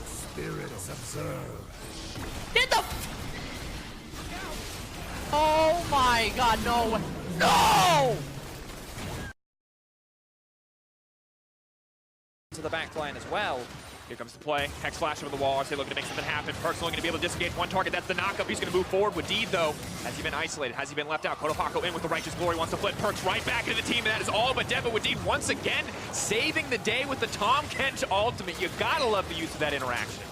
Spirits observe. Get the. Oh my god, no! No! To the back line as well. Here comes the play. Hex flash over the wall. They're looking to make something happen. Perkz only going to be able to disengage one target. That's the knockup. He's going to move forward with Deed, though. Has he been isolated? Has he been left out? KOTOPAKO in with the Righteous Glory. Wants to flip Perkz right back into the team, and that is all but dead. But with Deed once again saving the day with the Tahm Kench ultimate. You gotta love the use of that interaction.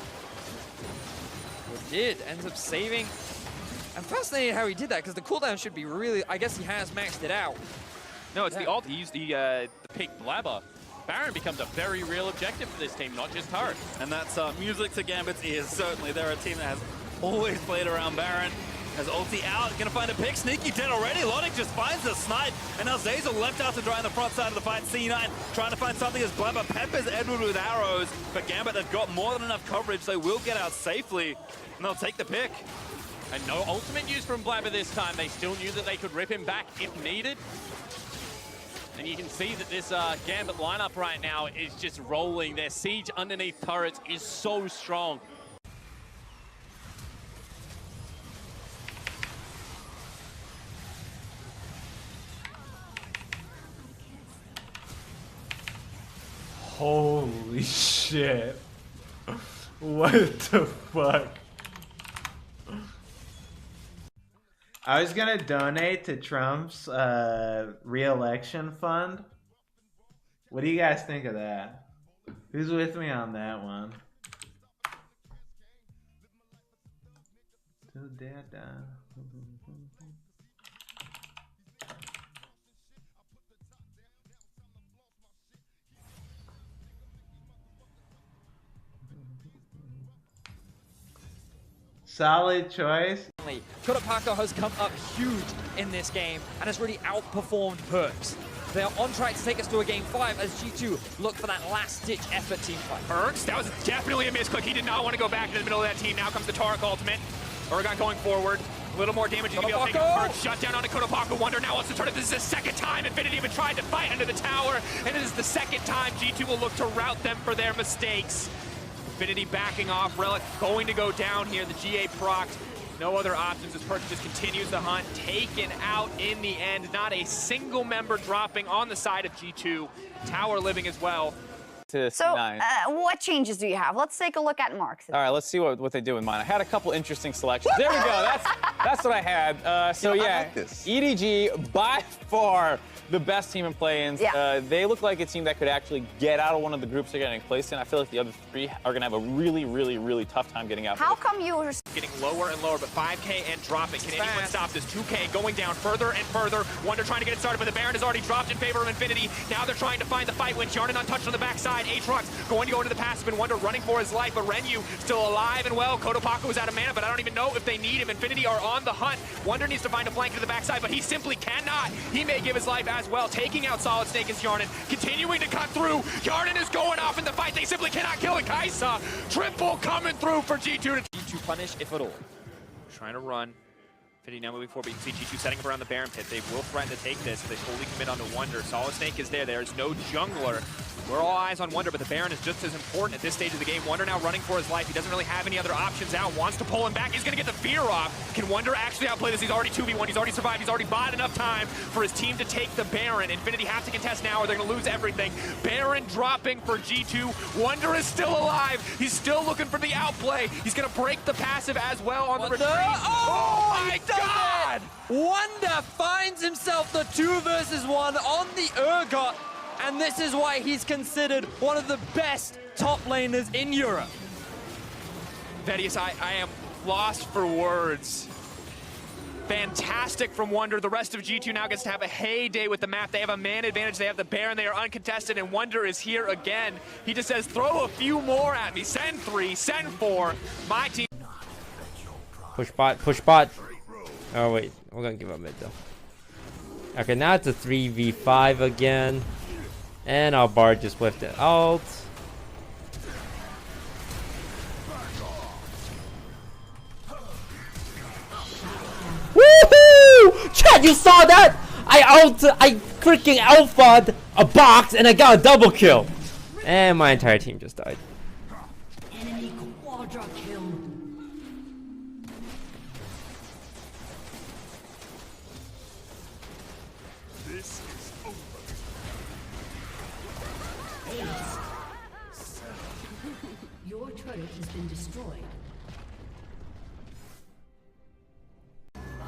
Did ends up saving. I'm fascinated how he did that because the cooldown should be really. I guess he has maxed it out. No, it's the ult. He used the Pick Blaber. Baron becomes a very real objective for this team, not just turret. And that's music to Gambit's ears, certainly. They're a team that has always played around Baron. Has ulti out, gonna find a pick. Sneaky dead already. Logic just finds the snipe. And now Zeyzal left out to dry on the front side of the fight. C9 trying to find something as Blaber peppers Edward with arrows. But Gambit have got more than enough coverage. They will get out safely. And they'll take the pick. And no ultimate use from Blaber this time. They still knew that they could rip him back if needed. And you can see that this Gambit lineup right now is just rolling. Their siege underneath turrets is so strong. Holy shit. What the fuck? I was gonna donate to Trump's re-election fund. What do you guys think of that? Who's with me on that one? Solid choice. KOTOPAKO has come up huge in this game and has really outperformed perkz. They are on track to take us to a game 5 as G2 look for that last-ditch effort team fight. Perkz, that was definitely a misclick. He did not want to go back into the middle of that team. Now comes the Taric ultimate. Urgot going forward. A little more damage to be able to take it. Perkz shut down onto KOTOPAKO. Wonder now wants to turn it. This is the second time Infinity even tried to fight under the tower, and it is the second time G2 will look to rout them for their mistakes. Infinity backing off. Relic going to go down here. The GA procced. No other options as Perkz just continues the hunt. Taken out in the end. Not a single member dropping on the side of G2. Tower living as well. So, what changes do you have? Let's take a look at Markz. All right, let's see what they do in mine. I had a couple interesting selections. There we go. That's what I had. So yeah, like EDG by far the best team in play-ins. Yeah. They look like a team that could actually get out of one of the groups they're getting placed in. I feel like the other three are going to have a really, really, really tough time getting out. How come you were getting lower and lower, but 5K and dropping. Can anyone stop this? 2K going down further and further. Wonder trying to get it started, but the Baron has already dropped in favor of Infinity. Now they're trying to find the fight. When Jarnan untouched on the backside, Aatrox going to go into the passive, and Wonder running for his life, but Renyu still alive and well. KOTOPAKO is out of mana, but I don't even know if they need him. Infinity are on the hunt. Wonder needs to find a flank to the backside, but he simply cannot. He may give his life as well, taking out Solid Snake as Jarnan, continuing to cut through. Jarnan is going off in the fight. They simply cannot kill it. Kaisa, triple coming through for G2 to punish, if at all. Trying to run. Infinity now moving forward, but you can see G2 setting up around the Baron pit. They will threaten to take this. They fully commit onto Wonder. Solid Snake is there. There's no jungler. We're all eyes on Wonder, but the Baron is just as important at this stage of the game. Wonder now running for his life. He doesn't really have any other options out. Wants to pull him back. He's going to get the fear off. Can Wonder actually outplay this? He's already 2v1. He's already survived. He's already bought enough time for his team to take the Baron. Infinity have to contest now or they're going to lose everything. Baron dropping for G2. Wonder is still alive. He's still looking for the outplay. He's going to break the passive as well on the retreat. Oh my God! Wonder finds himself the 2 versus 1 on the Urgot. And this is why he's considered one of the best top laners in Europe. Vedius, I am lost for words. Fantastic from Wonder. The rest of G2 now gets to have a heyday with the map. They have a man advantage. They have the Baron. They are uncontested, and Wonder is here again. He just says, throw a few more at me. Send 3, send 4. My team. Push bot, push bot. Oh, wait. We're going to give up mid, though. Okay, now it's a 3v5 again. And our Bard just whiffed it out. Woohoo! Chad, you saw that? I freaking alpha'd a box and I got a double kill. And my entire team just died. Enemy quadra kill. This is over. Ace. Your turret has been destroyed.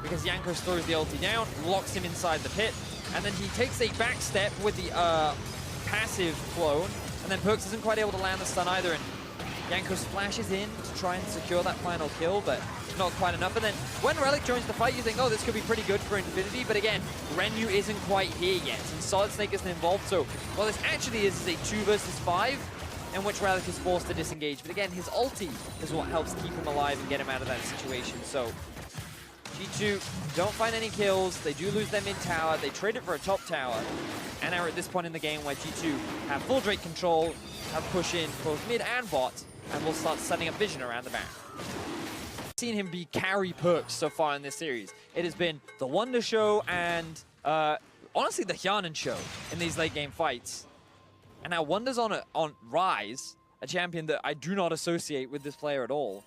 Because Jankos throws the ulti down, locks him inside the pit, and then he takes a back step with the passive clone, and then perkz isn't quite able to land the stun either, and Jankos flashes in to try and secure that final kill, but not quite enough. And then when Relic joins the fight, you think, oh, this could be pretty good for Infinity, but again, Renu isn't quite here yet, and Solid Snake isn't involved, so what this actually is a 2 versus 5, in which Relic is forced to disengage. But again, his ulti is what helps keep him alive and get him out of that situation, so G2 don't find any kills. They do lose their mid tower. They trade it for a top tower. And are at this point in the game where G2 have full Drake control, have push in both mid and bot, and will start setting up vision around the back. Seen him be carry perkz so far in this series. It has been the Wonder Show and honestly the Hyanan Show in these late game fights. And now Wonder's on Rise, a champion that I do not associate with this player at all.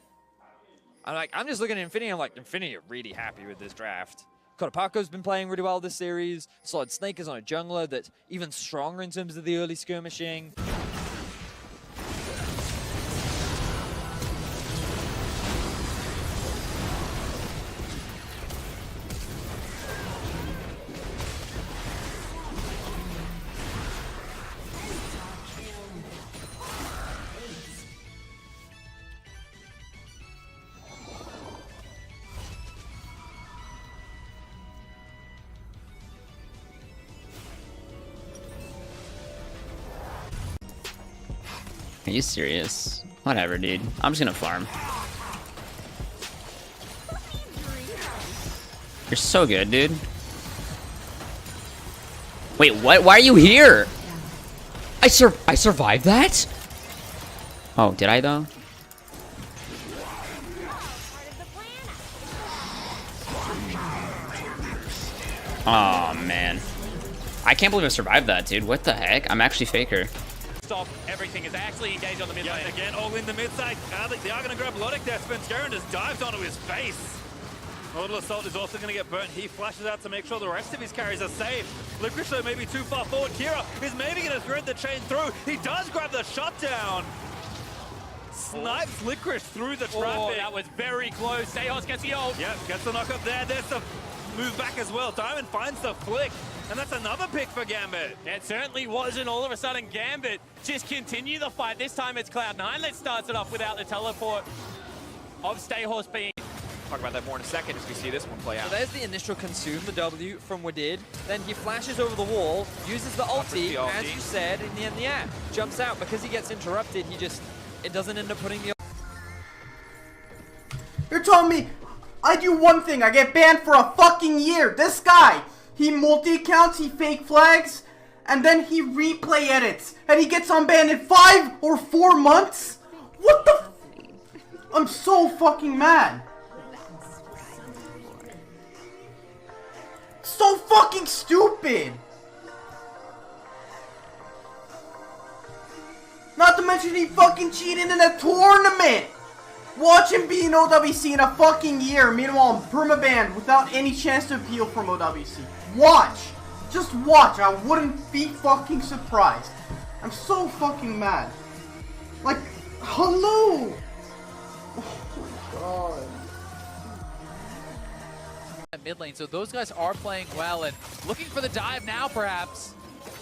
I'm just looking at Infinity, I'm like, Infinity are really happy with this draft. Kotopako's been playing really well this series. Solid Snake is on a jungler that's even stronger in terms of the early skirmishing. Are you serious? Whatever, dude. I'm just gonna farm. You're so good, dude. Wait, what? Why are you here? I survived that? Oh, did I though? Oh man. I can't believe I survived that, dude. What the heck? I'm actually faker. Stop everything is actually engaged on the mid lane. Again, all in the mid side. They are going to grab Lodic there. Spenskeren just dives onto his face. Mortal Assault is also going to get burnt. He flashes out to make sure the rest of his carries are safe. Licorice though maybe too far forward. Kira is maybe going to thread the chain through. He does grab the shutdown. Snipes Licorice through the traffic. Oh, that was very close. THH gets the ult. Yep, gets the knock up there. There's the move back as well. Diamond finds the flick. And that's another pick for Gambit. It certainly wasn't all of a sudden Gambit. Just continue the fight. This time it's Cloud9 that starts it off without the teleport of THH being... Talk about that more in a second as we see this one play out. So there's the initial consume, the W from Wadid. Then he flashes over the wall, uses the ulti, as you said, in the air. Jumps out. Because he gets interrupted, it doesn't end up putting the... You're telling me I do one thing, I get banned for a fucking year. This guy, he multi-accounts, he fake flags, and then he replay edits, and he gets unbanned in 5 or 4 months? What the f— I'm so fucking mad. So fucking stupid. Not to mention he fucking cheated in a tournament. Watch him be in OWC in a fucking year. Meanwhile, I'm permabanned without any chance to appeal from OWC. Watch. Just watch. I wouldn't be fucking surprised. I'm so fucking mad. Like, hello. Oh my god. Mid lane, so those guys are playing well and looking for the dive now, perhaps.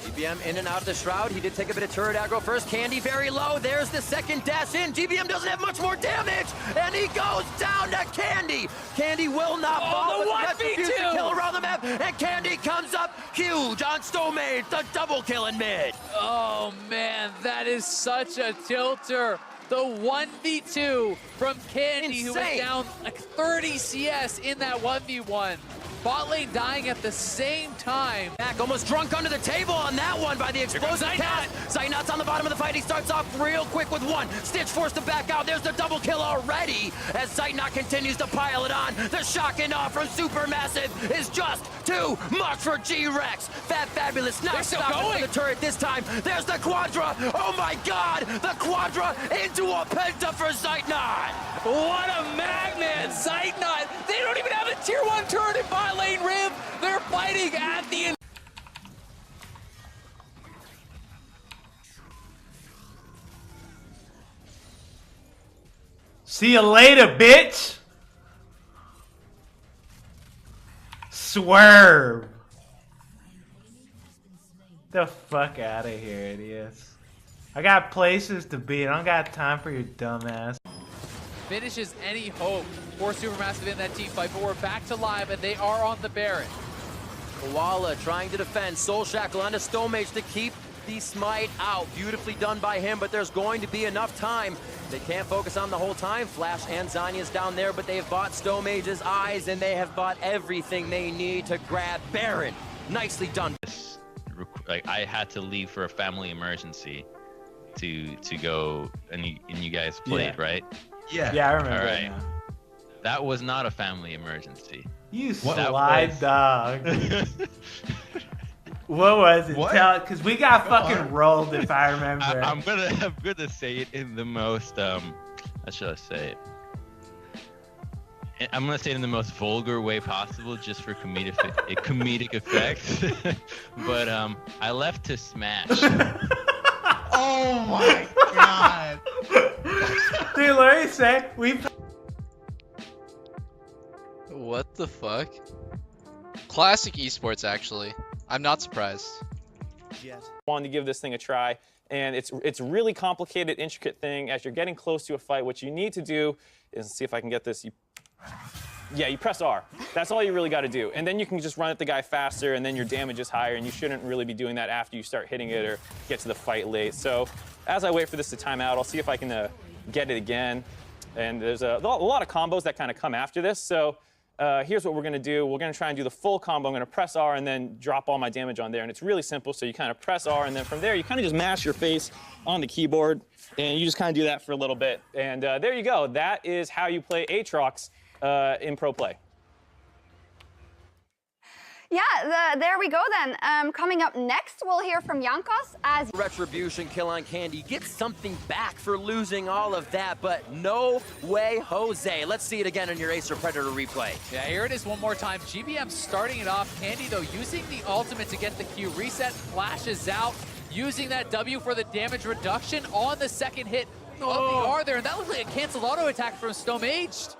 GBM in and out of the Shroud. He did take a bit of turret aggro first. Candy very low. There's the second dash in. GBM doesn't have much more damage, and he goes down to Candy. Candy will not fall. The 1v2 kill around the map, and Candy comes up huge on Stomade. The double kill in mid. Oh man, that is such a tilter. The 1v2 from Candy, who went down like 30 CS in that 1v1. bot lane dying at the same time. Back almost drunk under the table on that one by the explosive cast. Zaynot's on the bottom of the fight. He starts off real quick with one. Stitch forced to back out. There's the double kill already as Zaynot continues to pile it on. The shock and awe from Supermassive is just too much for G-Rex. Fabulous not stopping for the turret this time. There's the Quadra. Oh my god, the Quadra into a penta for Zaynot. What a magnet! Zaynot, they don't even have a tier 1 turret in bot lane, Riv. They're fighting at the end. See you later, bitch! Swerve! The fuck out of here, idiots. I got places to be. I don't got time for your dumb ass. Finishes any hope for Supermassive in that team fight, but we're back to live and they are on the Baron. Koala trying to defend. Soul Shackle onto Stone Mage to keep the smite out. Beautifully done by him, but there's going to be enough time. They can't focus on the whole time. Flash and Zanya's down there, but they've bought Stone Mage's eyes and they have bought everything they need to grab Baron. Nicely done. Like, I had to leave for a family emergency to go, and you guys played, right? Yeah, I remember. All right. That now. That was not a family emergency. You slide dog. What was it? Tell it, because we got fucking rolled, if I remember. I'm gonna say it in the most how shall I say it? I'm gonna say it in the most vulgar way possible, just for comedic effect. But I left to smash. Oh my god! Dude, let me say, we. What the fuck? Classic esports, actually. I'm not surprised. Wanted to give this thing a try, and it's really complicated, intricate thing. As you're getting close to a fight, what you need to do is, see if I can get this. You press R. That's all you really got to do, and then you can just run at the guy faster, and then your damage is higher, and you shouldn't really be doing that after you start hitting it or get to the fight late. So as I wait for this to time out, I'll see if I can get it again. And there's a lot of combos that kind of come after this. So here's what we're going to do. We're going to try and do the full combo. I'm going to press R and then drop all my damage on there. And it's really simple. So you kind of press R, and then from there, you kind of just mash your face on the keyboard. And you just kind of do that for a little bit. And there you go. That is how you play Aatrox in pro play. Yeah, there we go then. Coming up next, we'll hear from Jankos as Retribution kill on Candy. Gets something back for losing all of that, but no way, Jose. Let's see it again in your Acer Predator replay. Yeah, here it is one more time. GBM starting it off. Candy, though, using the ultimate to get the Q. Reset, flashes out, using that W for the damage reduction on the second hit of the R there. And that looked like a canceled auto attack from Stomaged.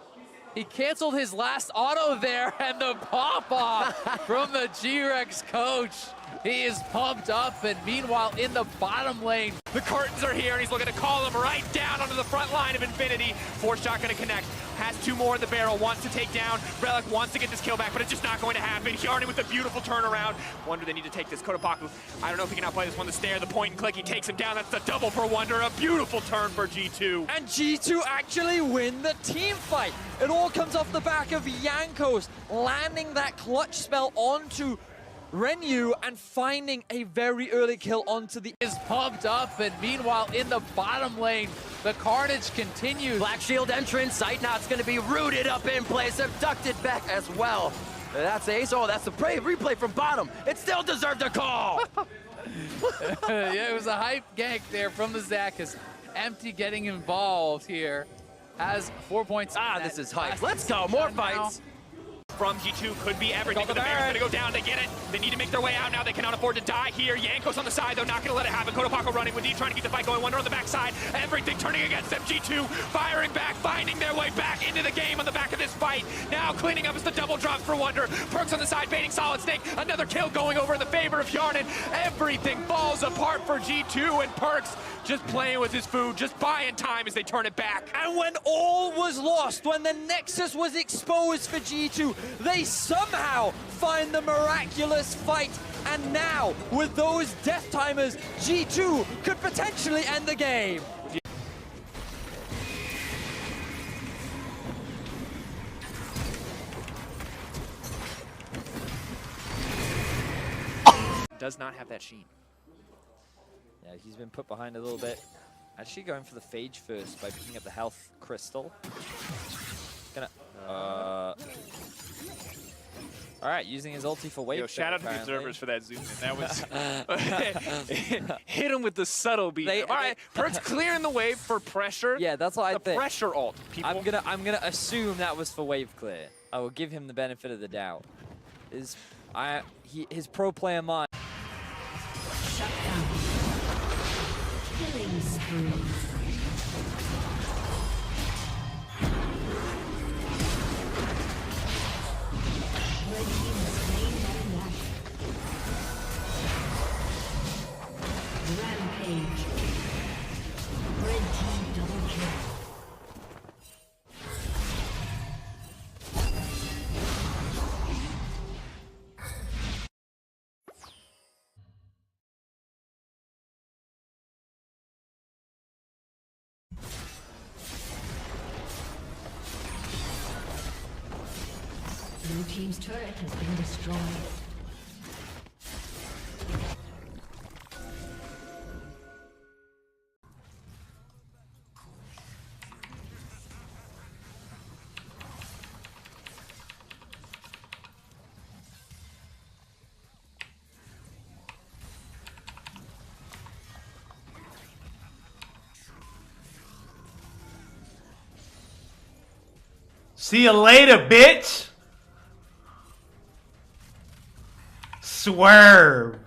He canceled his last auto there, and the pop-off from the G-Rex coach. He is pumped up, and meanwhile, in the bottom lane, the curtains are here, and he's looking to call him right down onto the front line of Infinity. Force shot going to connect. Has two more in the barrel, wants to take down. Relic wants to get this kill back, but it's just not going to happen. Yarny with a beautiful turnaround. Wonder they need to take this. Kotopaku, I don't know if he can outplay this one. The stare, the point and click, he takes him down. That's the double for Wonder. A beautiful turn for G2. And G2 actually win the team fight. It all comes off the back of Jankos landing that clutch spell onto Renyu and finding a very early kill onto the... Is pumped up, and meanwhile in the bottom lane, the carnage continues. Black Shield entrance, Zaynot's gonna be rooted up in place, abducted back as well. That's Ace, that's the replay from bottom. It still deserved a call. Yeah, it was a hype gank there from the Zakas. Empty getting involved here. Has 4 points. This is hype. Let's go, more fights. From G2 could be everything, but the Baron's gonna go down. They get it. They need to make their way out now. They cannot afford to die here. Jankos on the side, though, not gonna let it happen. Kotopaku running with D, trying to keep the fight going. Wonder on the backside. Everything turning against them. G2 firing back, finding their way back into the game on the back of this fight. Now cleaning up is the double drop for Wonder. Perkz on the side, baiting Solid Snake. Another kill going over in the favor of Yarnin. Everything falls apart for G2, and Perkz just playing with his food, just buying time as they turn it back. And when all was lost, when the Nexus was exposed for G2, they somehow find the miraculous fight. And now, with those death timers, G2 could potentially end the game. does not have that sheen. Yeah, he's been put behind a little bit. Actually going for the phage first by picking up the health crystal. Gonna, all right, using his ulti for wave. Yo, shout out to the apparently. observers for that zoom in. That was hit him with the subtle beat. All right, Perkz clearing the wave for pressure. Yeah, that's what I think. Pressure ult. People. I'm gonna assume that was for wave clear. I will give him the benefit of the doubt. His pro player mind. Shut down. Killing spree. Red team has slain Baron Nashor. Rampage. Red team double kill. Blue team's turret has been destroyed. See you later, bitch. Swerve.